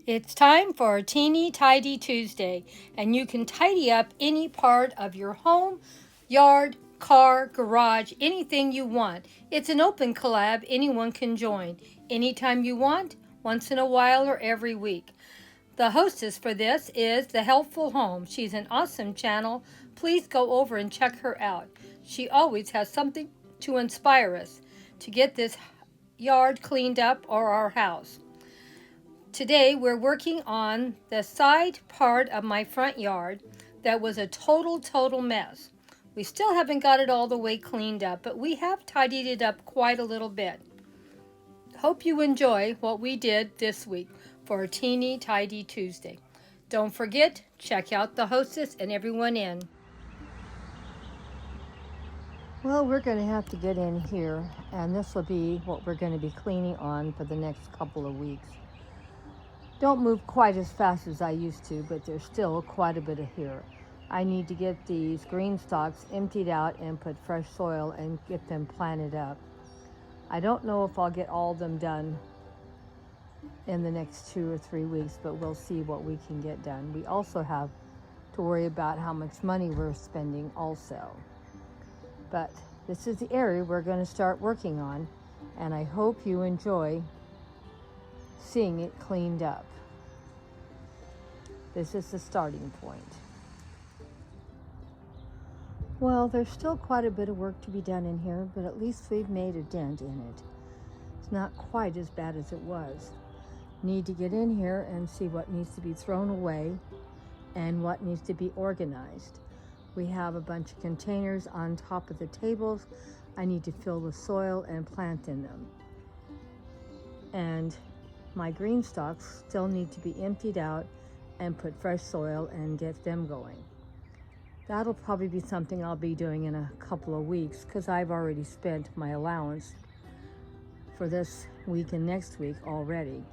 It's time for Teeny Tidy Tuesday, and you can tidy up any part of your home, yard, car, garage, anything you want. It's an open collab, anyone can join. Anytime you want, once in a while or every week. The hostess for this is The Helpful Home. She's an awesome channel. Please go over and check her out. She always has something to inspire us to get this yard cleaned up or our house. Today we're working on the side part of my front yard that was a total mess. We still haven't got it all the way cleaned up, but we have tidied it up quite a little bit. Hope you enjoy what we did this week for a Teeny Tidy Tuesday. Don't forget, check out the hostess and everyone in. Well, we're going to have to get in here, and this will be what we're going to be cleaning on for the next couple of weeks. Don't move quite as fast as I used to, but there's still quite a bit of here. I need to get these green stalks emptied out and put fresh soil and get them planted up. I don't know if I'll get all of them done in the next 2 or 3 weeks, but we'll see what we can get done. We also have to worry about how much money we're spending also. But this is the area we're going to start working on, and I hope you enjoy seeing it cleaned up. This is the starting point. Well, there's still quite a bit of work to be done in here, but at least we've made a dent in it. It's not quite as bad as it was. Need to get in here and see what needs to be thrown away and what needs to be organized. We have a bunch of containers on top of the tables. I need to fill with soil and plant in them. And my green stalks still need to be emptied out and put fresh soil and get them going. That'll probably be something I'll be doing in a couple of weeks because I've already spent my allowance for this week and next week already.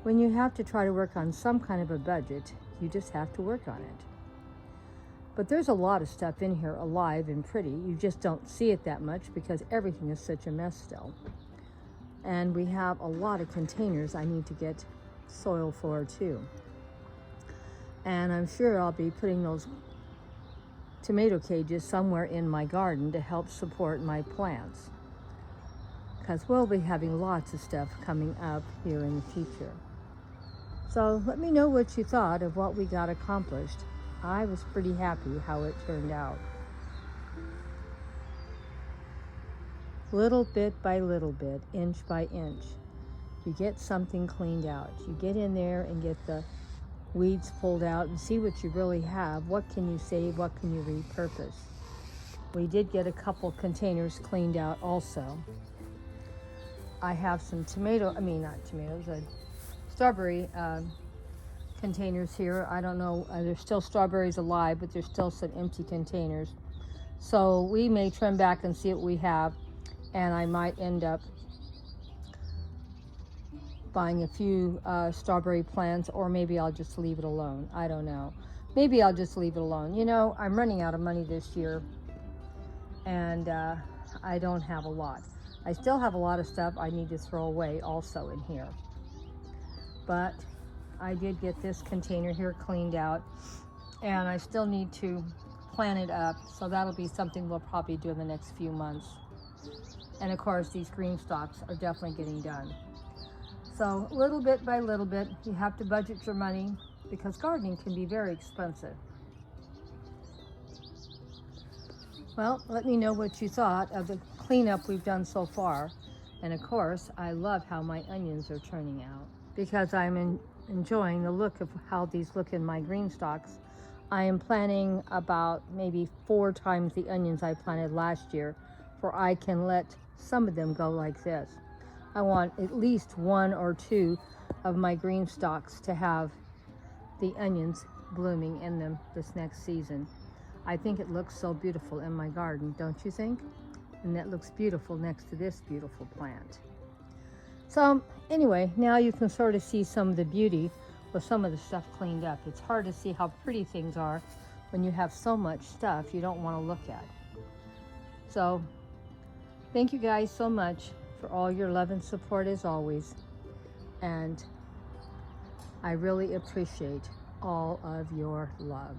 When you have to try to work on some kind of a budget, you just have to work on it. But there's a lot of stuff in here alive and pretty. You just don't see it that much because everything is such a mess still. And we have a lot of containers I need to get soil for too. And I'm sure I'll be putting those tomato cages somewhere in my garden to help support my plants, because we'll be having lots of stuff coming up here in the future. So let me know what you thought of what we got accomplished. I was pretty happy how it turned out. Little bit by little bit, inch by inch, you get something cleaned out. You get in there and get the weeds pulled out and see what you really have. What can you save? What can you repurpose? We did get a couple containers cleaned out also. I have some strawberry containers here. I don't know, there's still strawberries alive, but there's still some empty containers. So we may trim back and see what we have, and I might end up buying a few strawberry plants, or maybe I'll just leave it alone. I don't know. Maybe I'll just leave it alone. You know, I'm running out of money this year, and I don't have a lot. I still have a lot of stuff I need to throw away also in here. But I did get this container here cleaned out, and I still need to plant it up, so that'll be something we'll probably do in the next few months. And of course, these green stalks are definitely getting done. So little bit by little bit, you have to budget your money because gardening can be very expensive. Well, let me know what you thought of the cleanup we've done so far. And of course, I love how my onions are turning out because I'm enjoying the look of how these look in my green stalks. I am planting about maybe 4 times the onions I planted last year, for I can let some of them go like this. I want at least 1 or 2 of my green stalks to have the onions blooming in them this next season. I think it looks so beautiful in my garden, don't you think? And that looks beautiful next to this beautiful plant. So anyway, now you can sort of see some of the beauty with some of the stuff cleaned up. It's hard to see how pretty things are when you have so much stuff you don't want to look at. So thank you guys so much for all your love and support as always. And I really appreciate all of your love.